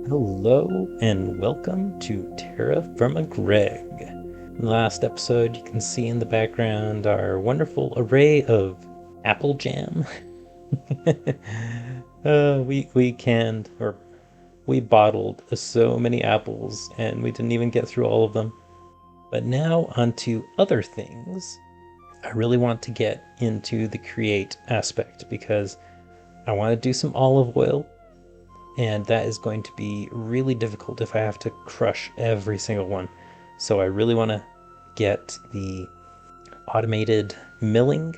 Hello and welcome to Terrafirmagreg. In the last episode, you can see in the background our wonderful array of apple jam. We canned or we bottled so many apples and we didn't even get through all of them. But now onto other things. I really want to get into the create aspect because I want to do some olive oil, and that is going to be really difficult if I have to crush every single one. So I really want to get the automated milling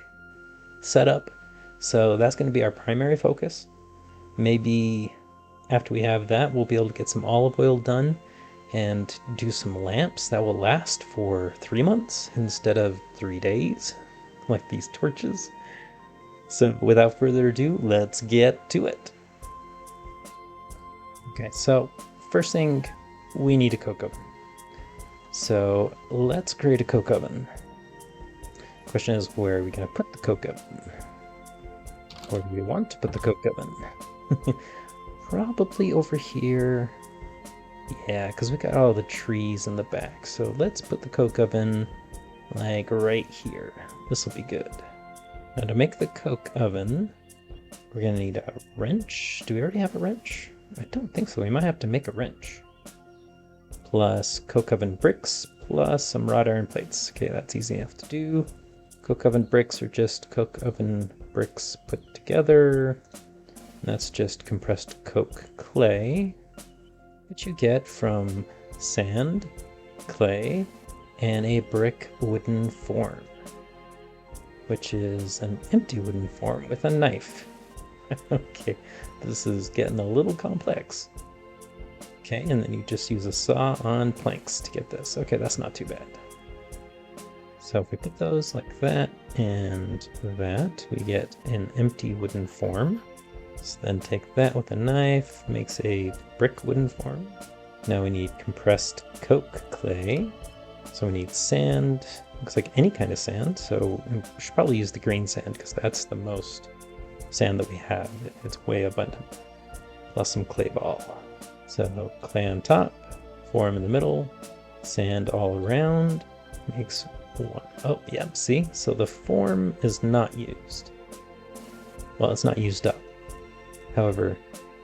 set up. So that's going to be our primary focus. Maybe after we have that, we'll be able to get some olive oil done and do some lamps that will last for 3 months instead of 3 days, like these torches. So without further ado, let's get to it. Okay, so first thing, we need a coke oven. So let's create a coke oven. Question is, where are we going to put the coke oven? Where do we want to put the coke oven? Probably over here. Yeah, because we got all the trees in the back. So let's put the coke oven like right here. This will be good. Now to make the coke oven, we're going to need a wrench. Do we already have a wrench? I don't think so. We might have to make a wrench. Plus coke oven bricks, plus some wrought iron plates. Okay, that's easy enough to do. Coke oven bricks are just coke oven bricks put together. That's just compressed coke clay, which you get from sand, clay, and a brick wooden form, which is an empty wooden form with a knife. Okay, this is getting a little complex. Okay, and then you just use a saw on planks to get this. Okay, that's not too bad. So if we put those like that and that, we get an empty wooden form. So then take that with a knife, makes a brick wooden form. Now we need compressed coke clay. So we need sand, looks like any kind of sand. So we should probably use the green sand because that's the most sand that we have. It's way abundant. Plus some clay ball. So clay on top, form in the middle, sand all around, makes one. Oh, yeah, see? So the form is not used. Well, it's not used up. However,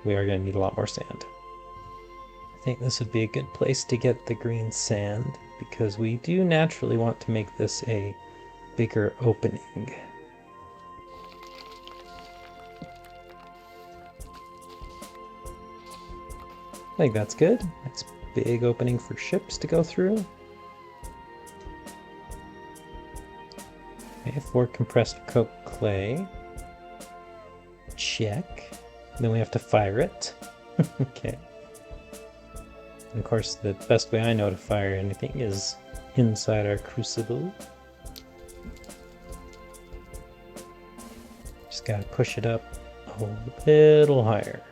we are going to need a lot more sand. I think this would be a good place to get the green sand because we do naturally want to make this a bigger opening. I think that's good. Nice big opening for ships to go through. Okay, 4 compressed coke clay. Check. Then we have to fire it. Okay. And of course, the best way I know to fire anything is inside our crucible. Just gotta push it up a little higher.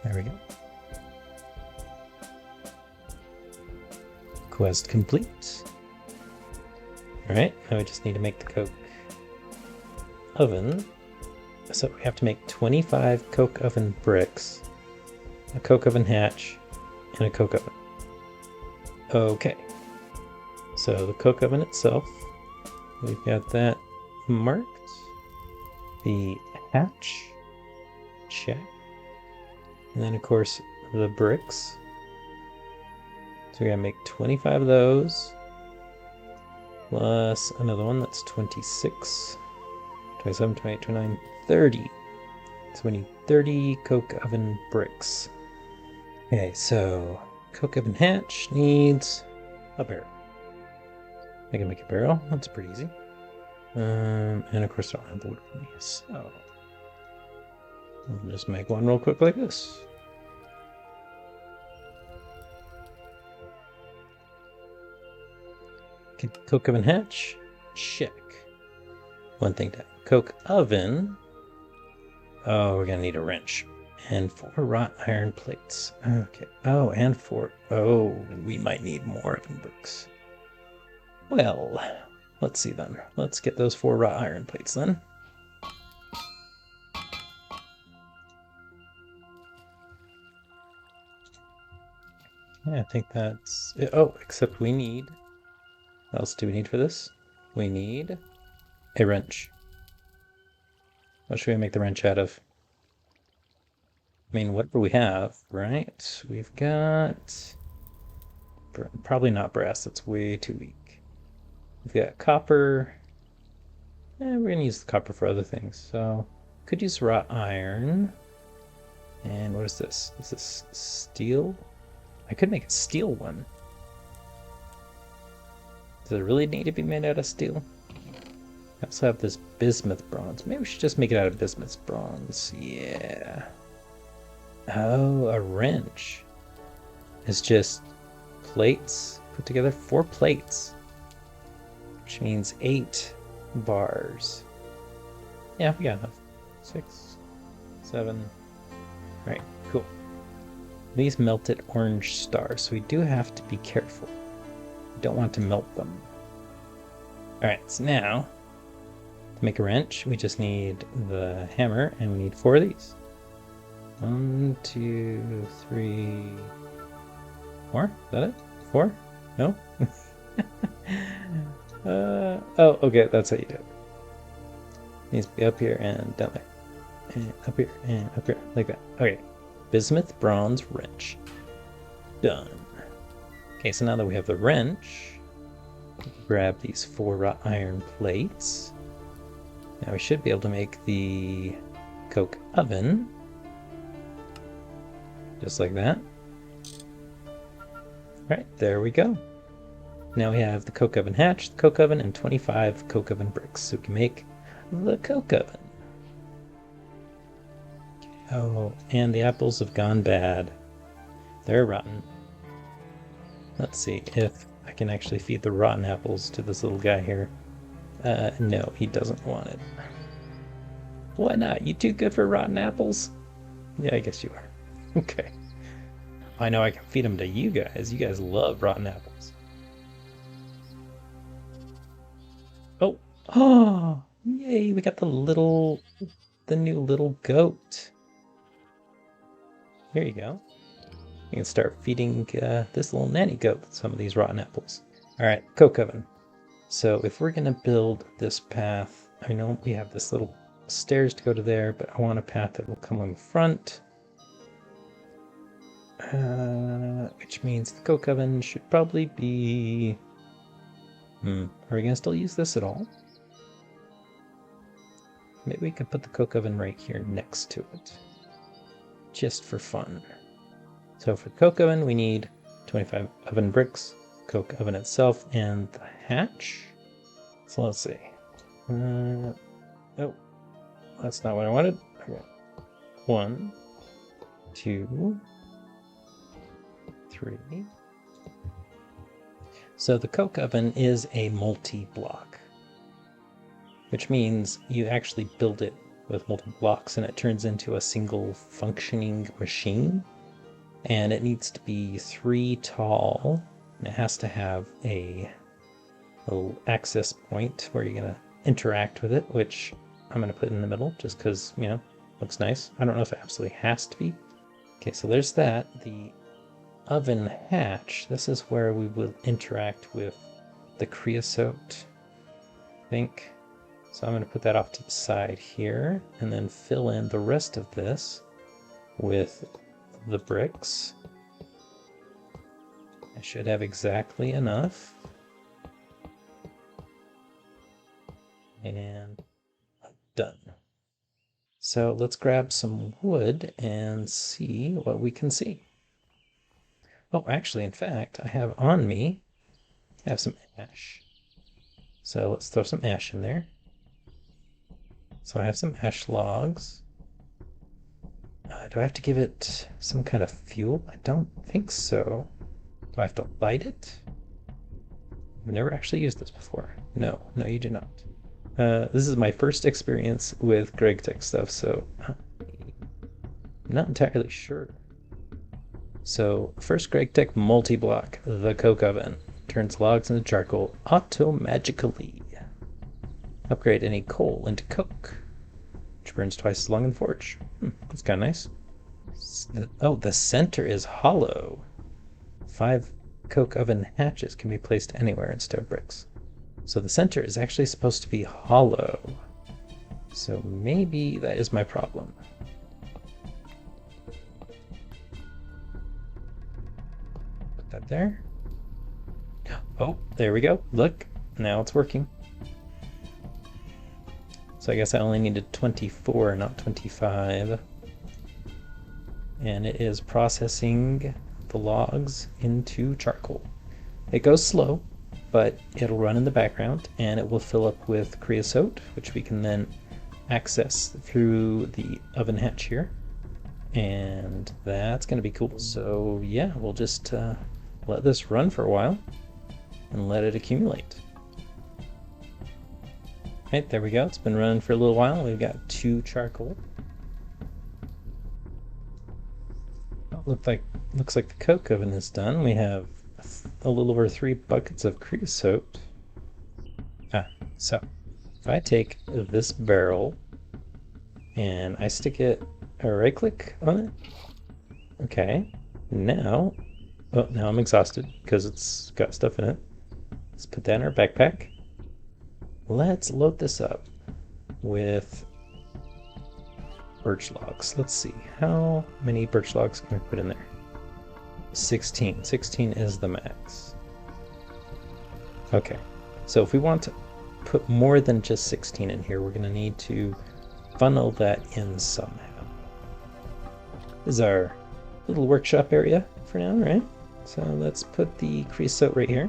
There we go. Quest complete. Alright, now we just need to make the coke oven. So we have to make 25 coke oven bricks, a coke oven hatch, and a coke oven. Okay. So the coke oven itself, we've got that marked. The hatch, check. And then, of course, the bricks. So we gotta make 25 of those. Plus another one that's 26. 27, 28, 29, 30. So we need 30 coke oven bricks. Okay, so coke oven hatch needs a barrel. I can make a barrel. That's pretty easy. And of course I don't have the wood for me, so I'll just make one real quick like this. Okay, coke oven hatch, check. One thing down. Coke oven. Oh, we're gonna need a wrench. And 4 wrought iron plates. Okay. Oh, and 4. Oh, we might need more oven bricks. Well, let's see then. Let's get those 4 wrought iron plates then. Yeah, I think that's it. Oh, except we need... What else do we need for this? We need a wrench. What should we make the wrench out of? I mean, whatever we have, right? We've got... Probably not brass, that's way too weak. We've got copper. We're going to use the copper for other things, so... Could use wrought iron. And what is this? Is this steel? I could make a steel one. Does it really need to be made out of steel? I also have this bismuth bronze. Maybe we should just make it out of bismuth bronze. Yeah. Oh, a wrench. It's just plates put together. 4 plates. Which means 8 bars. Yeah, we got enough. 6, 7. Right, cool. These melted orange stars, so we do have to be careful. We don't want to melt them. Alright, so now, to make a wrench, we just need the hammer, and we need 4 of these. 1, 2, 3, 4? Is that it? 4? No? Oh, okay, that's how you do it. It needs to be up here and down there. And up here and up here, like that. Okay, bismuth bronze wrench. Done. Okay, so now that we have the wrench, grab these 4 wrought iron plates. Now we should be able to make the coke oven. Just like that. Alright, there we go. Now we have the coke oven hatch, the coke oven, and 25 coke oven bricks. So we can make the coke oven. Oh, and the apples have gone bad. They're rotten. Let's see if I can actually feed the rotten apples to this little guy here. No, he doesn't want it. Why not? You too good for rotten apples? Yeah, I guess you are. Okay. I know I can feed them to you guys. You guys love rotten apples. Oh! Oh! Yay, we got the new little goat. Here you go. You can start feeding this little nanny goat some of these rotten apples. Alright, coke oven. So if we're going to build this path, I know we have this little stairs to go to there, but I want a path that will come in front. Which means the coke oven should probably be... Are we going to still use this at all? Maybe we could put the coke oven right here next to it. Just for fun. So for the coke oven, we need 25 oven bricks, coke oven itself, and the hatch. So let's see. Oh, that's not what I wanted. Okay. 1, 2, 3. So the coke oven is a multi-block, which means you actually build it with multiple blocks and it turns into a single functioning machine. And it needs to be 3 tall, and it has to have a little access point where you're going to interact with it, which I'm going to put in the middle just because, you know, looks nice. I don't know if it absolutely has to be. Okay, so there's that. The oven hatch, this is where we will interact with the creosote, I think. So I'm going to put that off to the side here and then fill in the rest of this with the bricks. I should have exactly enough. And done. So let's grab some wood and see what we can see. Oh, actually, in fact, I have on me, I have some ash. So let's throw some ash in there. So I have some ash logs. Do I have to give it some kind of fuel? I don't think so. Do I have to light it? I've never actually used this before. No, you do not. This is my first experience with GregTech stuff, so I'm not entirely sure. So, first GregTech multi-block, the coke oven. Turns logs into charcoal auto-magically. Upgrade any coal into coke, which burns twice as long in the forge. That's kind of nice. Oh, the center is hollow. 5 coke oven hatches can be placed anywhere instead of bricks. So the center is actually supposed to be hollow. So maybe that is my problem. Put that there. Oh, there we go. Look, now it's working. So I guess I only needed 24, not 25. And it is processing the logs into charcoal. It goes slow, but it'll run in the background and it will fill up with creosote, which we can then access through the oven hatch here. And that's going to be cool. So yeah, we'll just let this run for a while and let it accumulate. Right, there we go. It's been running for a little while. We've got 2 charcoal. Looks like the coke oven is done. We have a little over 3 buckets of creosote. So if I take this barrel and I stick it, right click on it. Okay, now, oh, now I'm exhausted because it's got stuff in it. Let's put that in our backpack. Let's load this up with birch logs. Let's see, how many birch logs can we put in there? 16. 16 is the max. Okay, so if we want to put more than just 16 in here, we're going to need to funnel that in somehow. This is our little workshop area for now, right? So let's put the creosote right here.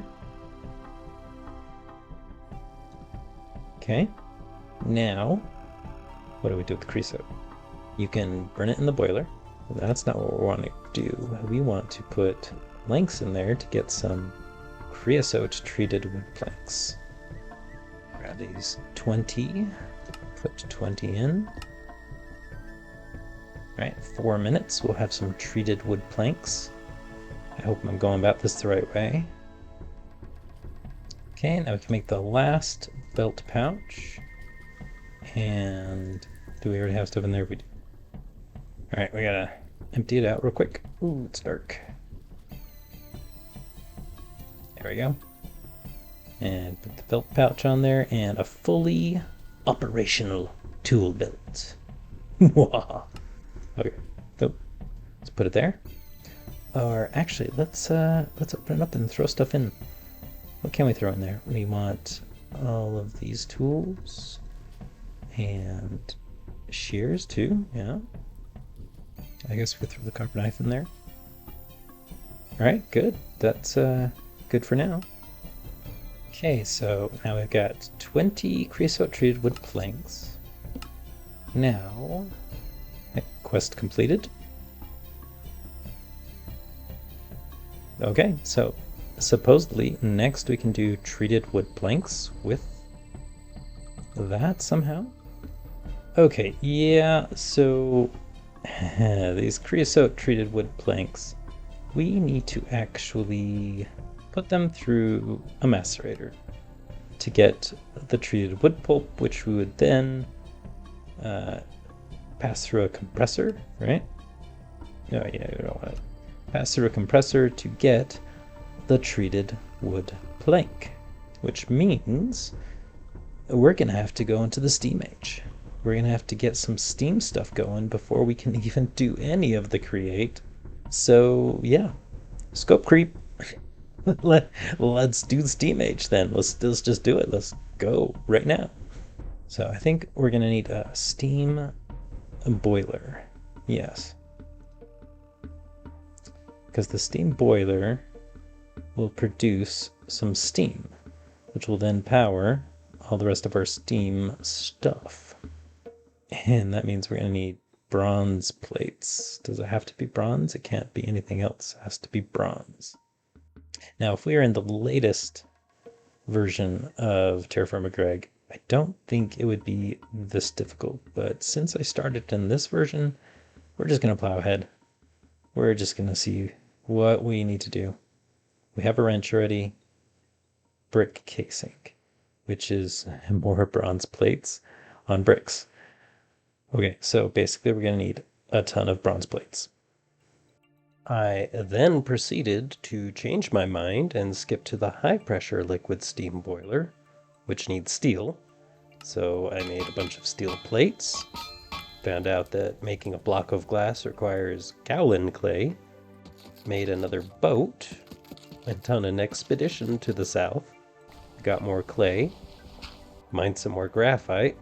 Okay, now what do we do with the creosote? You can burn it in the boiler. That's not what we want to do. We want to put planks in there to get some creosote treated wood planks. Grab these 20, put 20 in. Alright, 4 minutes, we'll have some treated wood planks. I hope I'm going about this the right way. Okay, now we can make the last belt pouch. And do we already have stuff in there? We do. Alright, we gotta empty it out real quick. Ooh, it's dark. There we go. And put the belt pouch on there and a fully operational tool belt. Okay, so let's put it there. Or actually, let's open it up and throw stuff in. What can we throw in there? We want all of these tools and shears too. Yeah. I guess we throw the carpet knife in there. All right, good. That's good for now. Okay, so now we've got 20 creosote treated wood planks. Now, quest completed. Okay, so supposedly next we can do treated wood planks with that somehow. Okay, yeah, so these creosote treated wood planks, we need to actually put them through a macerator to get the treated wood pulp, which we would then pass through a compressor, right? No, yeah, we don't want to pass through a compressor to get the treated wood plank, which means we're going to have to go into the steam age. We're going to have to get some steam stuff going before we can even do any of the create. So yeah, scope creep. Let's do the steam age then. Let's just do it. Let's go right now. So I think we're going to need a steam boiler. Yes. Because the steam boiler will produce some steam, which will then power all the rest of our steam stuff. And that means we're going to need bronze plates. Does it have to be bronze? It can't be anything else. It has to be bronze. Now, if we are in the latest version of Terrafirmagreg, I don't think it would be this difficult. But since I started in this version, we're just going to plow ahead. We're just going to see what we need to do. We have a wrench already. Brick casing, which is more bronze plates on bricks. Okay, so basically we're going to need a ton of bronze plates. I then proceeded to change my mind and skip to the high pressure liquid steam boiler, which needs steel. So I made a bunch of steel plates, found out that making a block of glass requires kaolin clay, made another boat, went on an expedition to the south, got more clay, mined some more graphite,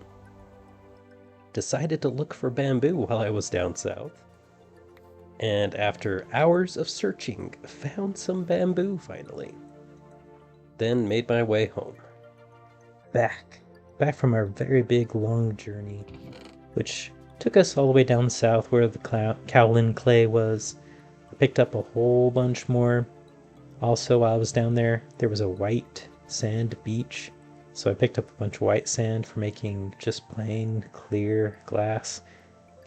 decided to look for bamboo while I was down south, and after hours of searching, found some bamboo finally. Then made my way home. Back from our very big long journey, which took us all the way down south where the kaolin clay was. I picked up a whole bunch more. Also, while I was down there, there was a white sand beach, so I picked up a bunch of white sand for making just plain clear glass.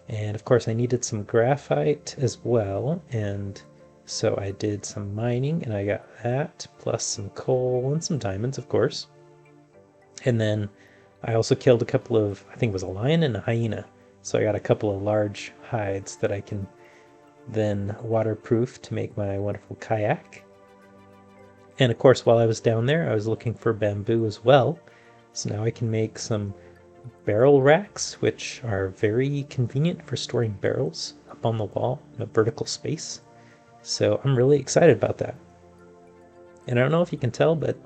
And of course I needed some graphite as well, and so I did some mining and I got that, plus some coal and some diamonds, of course. And then I also killed a couple of, I think it was a lion and a hyena, so I got a couple of large hides that I can then waterproof to make my wonderful kayak. And of course, while I was down there, I was looking for bamboo as well. So now I can make some barrel racks, which are very convenient for storing barrels up on the wall in a vertical space. So I'm really excited about that. And I don't know if you can tell, but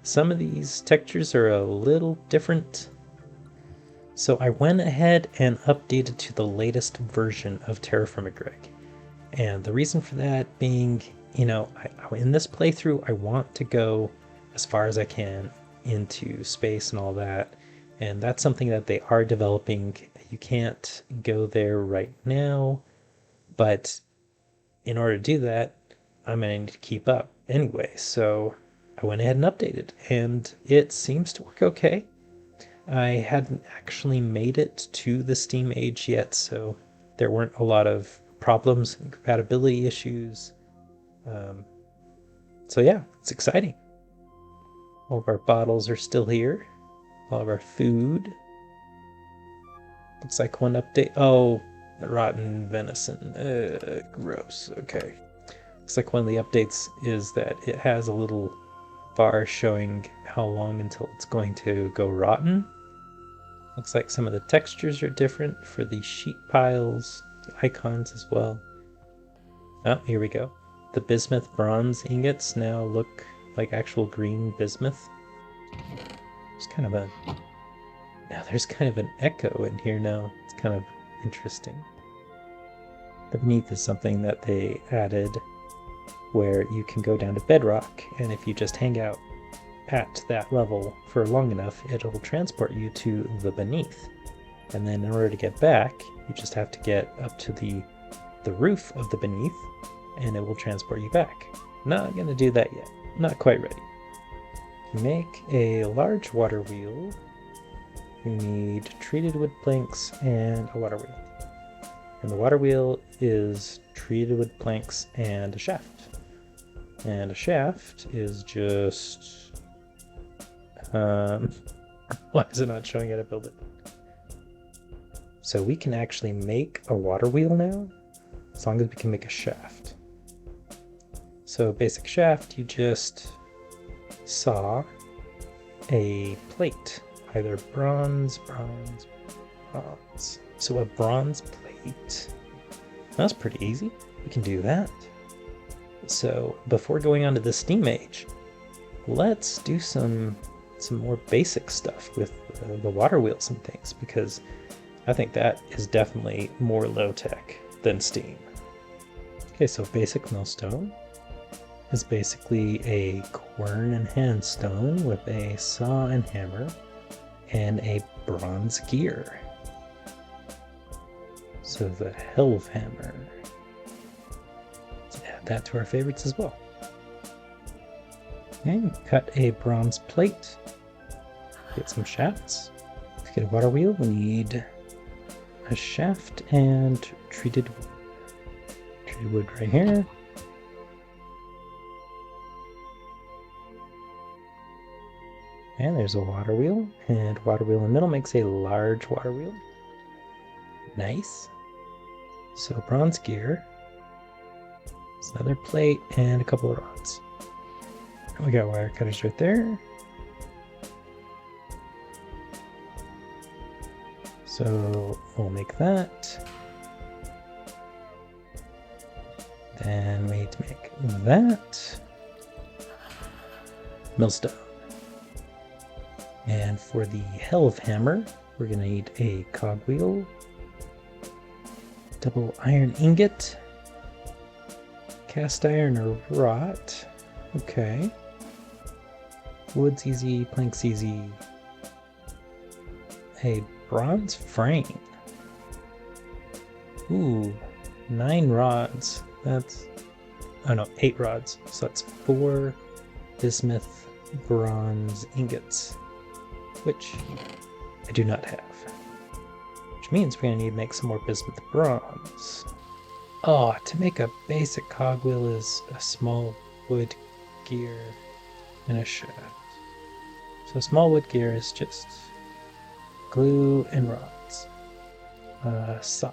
some of these textures are a little different. So I went ahead and updated to the latest version of Terrafirmagreg. And the reason for that being, you know, in this playthrough, I want to go as far as I can into space and all that. And that's something that they are developing. You can't go there right now, but in order to do that, I'm going to need to keep up anyway. So I went ahead and updated, and it seems to work okay. I hadn't actually made it to the Steam age yet, so there weren't a lot of problems and compatibility issues. So yeah, it's exciting. All of our bottles are still here. All of our food. Looks like one update. Oh, rotten venison. Gross. Okay. Looks like one of the updates is that it has a little bar showing how long until it's going to go rotten. Looks like some of the textures are different for the sheet piles, the icons as well. Oh, here we go. The bismuth bronze ingots now look like actual green bismuth. There's kind of an echo in here now. It's kind of interesting. The beneath is something that they added where you can go down to bedrock, and if you just hang out at that level for long enough, it'll transport you to the beneath. And then in order to get back, you just have to get up to the roof of the beneath, and it will transport you back. Not gonna do that yet. Not quite ready. To make a large water wheel, we need treated wood planks and a water wheel. And the water wheel is treated wood planks and a shaft. And a shaft is just... why is it not showing how to build it? So we can actually make a water wheel now, as long as we can make a shaft. So basic shaft, you just saw a plate, either bronze. So a bronze plate. That's pretty easy. We can do that. So before going on to the Steam age, let's do some more basic stuff with the water wheels and things, because I think that is definitely more low-tech than Steam. Okay, so basic millstone is basically a quern and handstone with a saw and hammer and a bronze gear. So the Helve hammer. Let's add that to our favorites as well. Okay, cut a bronze plate. Get some shafts. To get a water wheel, we need a shaft and treated wood. Treated wood right here. And there's a water wheel, and water wheel in the middle makes a large water wheel. Nice. So bronze gear. It's another plate and a couple of rods. We got wire cutters right there. So we'll make that. Then we need to make that. Millstone. And for the helve hammer, we're going to need a cogwheel, double iron ingot, cast iron or wrought. Okay. Wood's easy, plank's easy. A bronze frame. Ooh, 9 rods. That's, oh no, 8 rods. So that's 4 bismuth bronze ingots, which I do not have. Which means we're going to need to make some more bismuth bronze. Oh, to make a basic cogwheel is a small wood gear and a shaft. So small wood gear is just glue and rods. Saw.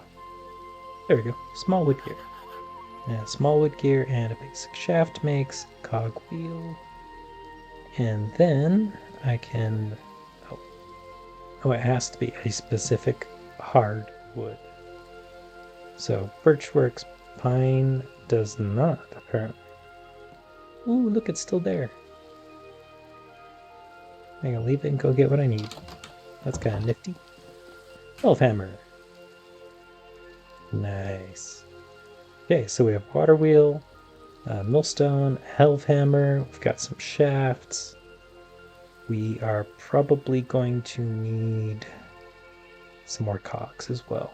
There we go. Small wood gear. And small wood gear and a basic shaft makes cogwheel. And then I can... Oh, it has to be a specific hardwood. So birch works, pine does not, apparently. Ooh, look, it's still there. I'm gonna leave it and go get what I need. That's kind of nifty. Elf hammer. Nice. Okay, so we have water wheel, millstone, helve hammer. We've got some shafts. We are probably going to need some more cogs as well.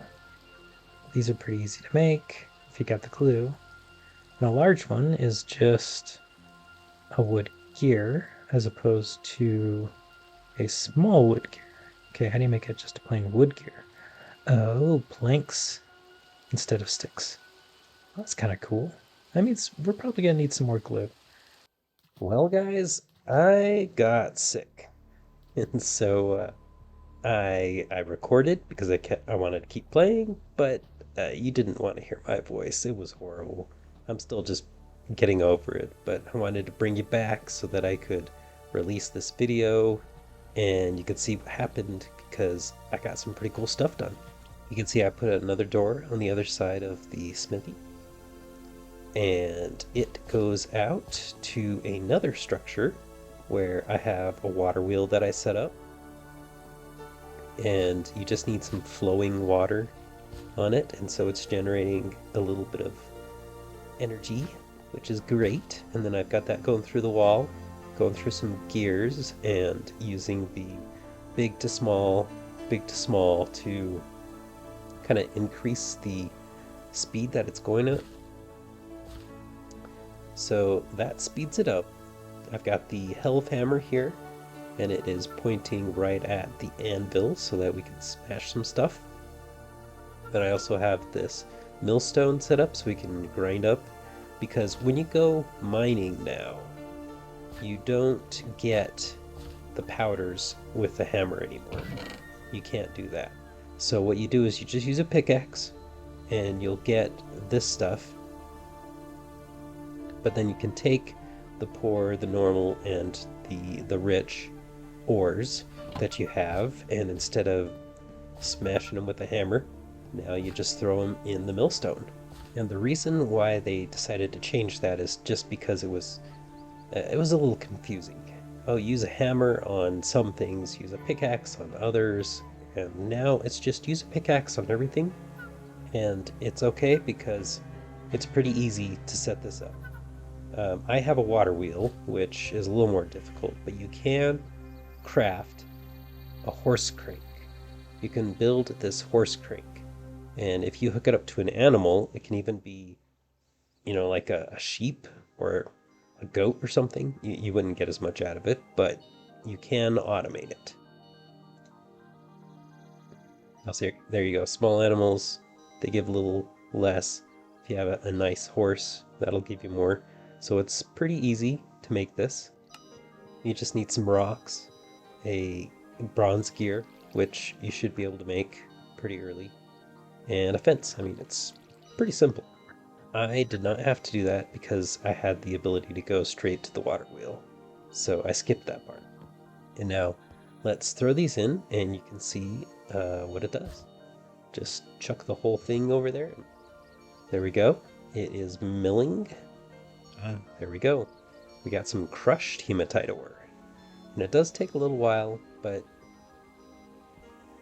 These are pretty easy to make if you got the clue. And a large one is just a wood gear as opposed to a small wood gear. Okay, how do you make it just a plain wood gear? Oh, planks instead of sticks. Well, that's kind of cool. That means we're probably going to need some more glue. Well, guys, I got sick. And so I recorded because I wanted to keep playing, but you didn't want to hear my voice. It was horrible. I'm still just getting over it, but I wanted to bring you back so that I could release this video and you could see what happened because I got some pretty cool stuff done. You can see I put another door on the other side of the smithy, and it goes out to another structure where I have a water wheel that I set up, and you just need some flowing water on it, and so it's generating a little bit of energy, which is great. And then I've got that going through the wall, going through some gears, and using the big to small to kind of increase the speed that it's going at. So that speeds it up. I've got the helve hammer here, and it is pointing right at the anvil so that we can smash some stuff. Then I also have this millstone set up so we can grind up, because when you go mining now, you don't get the powders with the hammer anymore. You can't do that. So what you do is you just use a pickaxe and you'll get this stuff, but then you can take the poor, the normal, and the rich ores that you have, and instead of smashing them with a hammer, now you just throw them in the millstone. And the reason why they decided to change that is just because it was a little confusing. Oh, use a hammer on some things, use a pickaxe on others, and now it's just use a pickaxe on everything, and it's okay because it's pretty easy to set this up. I have a water wheel, which is a little more difficult, but you can craft a horse crank. You can build this horse crank, and if you hook it up to an animal, it can even be, like a sheep or a goat or something. You wouldn't get as much out of it, but you can automate it. I'll see. There you go. Small animals, they give a little less. If you have a nice horse, that'll give you more. So it's pretty easy to make this. You just need some rocks, a bronze gear, which you should be able to make pretty early, and a fence. I mean, it's pretty simple. I did not have to do that because I had the ability to go straight to the water wheel. So I skipped that part. And now let's throw these in and you can see what it does. Just chuck the whole thing over there. There we go. It is milling. There we go. We got some crushed hematite ore. And it does take a little while, but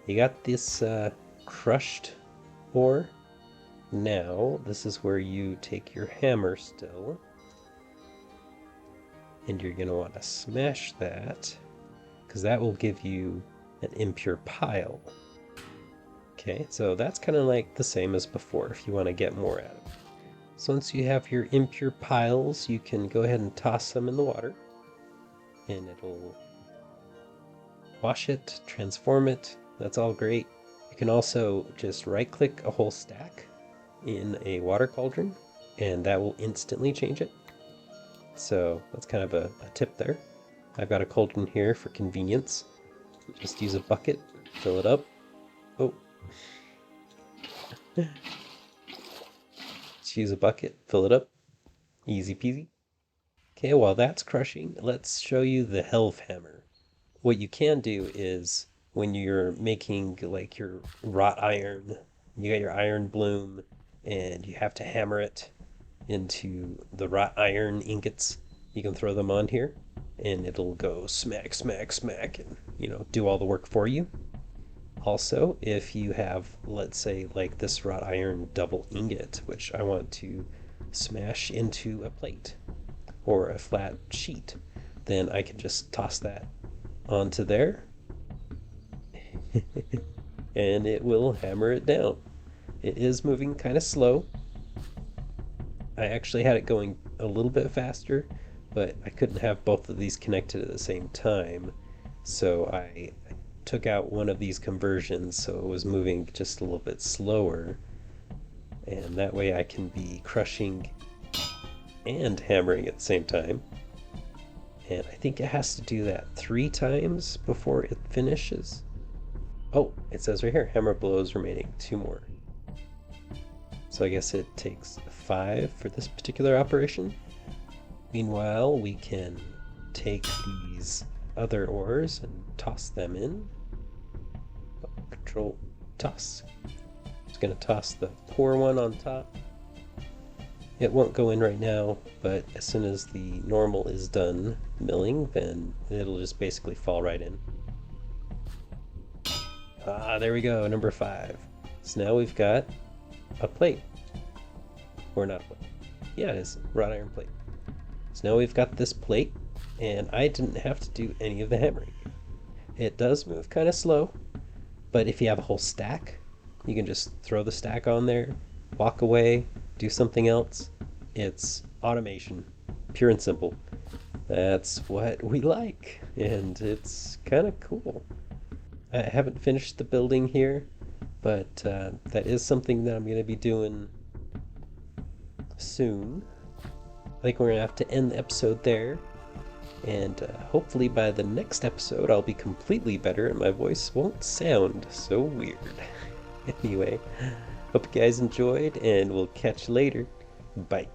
you got this crushed ore. Now, this is where you take your hammer still. And you're going to want to smash that, because that will give you an impure pile. Okay, so that's kind of like the same as before if you want to get more out of it. So once you have your impure piles, you can go ahead and toss them in the water. And it'll wash it, transform it. That's all great. You can also just right-click a whole stack in a water cauldron, and that will instantly change it. So that's kind of a tip there. I've got a cauldron here for convenience. Just use a bucket, fill it up. Oh. Just use a bucket, fill it up. Easy peasy. Okay, while that's crushing, let's show you the Helve Hammer. What you can do is when you're making like your wrought iron, you got your iron bloom and you have to hammer it into the wrought iron ingots, you can throw them on here and it'll go smack, smack, smack and, do all the work for you. Also, if you have, let's say, like this wrought iron double ingot, which I want to smash into a plate or a flat sheet, then I can just toss that onto there and it will hammer it down. It is moving kind of slow. I actually had it going a little bit faster, but I couldn't have both of these connected at the same time. So I took out one of these conversions so it was moving just a little bit slower. And that way I can be crushing and hammering at the same time. And I think it has to do that 3 times before it finishes. Oh, it says right here, hammer blows remaining 2 more. So I guess it takes 5 for this particular operation. Meanwhile, we can take these other ores and toss them in. Control toss. Just gonna toss the poor one on top. It won't go in right now, but as soon as the normal is done milling, then it'll just basically fall right in. Ah, there we go, number 5. So now we've got a plate. Or not a plate. Yeah, it is. Wrought iron plate. So now we've got this plate, and I didn't have to do any of the hammering. It does move kind of slow, but if you have a whole stack, you can just throw the stack on there, walk away, do something else. It's automation, pure and simple. That's what we like, and it's kind of cool. I haven't finished the building here, but that is something that I'm going to be doing soon. I think we're going to have to end the episode there, and hopefully by the next episode I'll be completely better and my voice won't sound so weird. Anyway, hope you guys enjoyed, and we'll catch you later. Bye.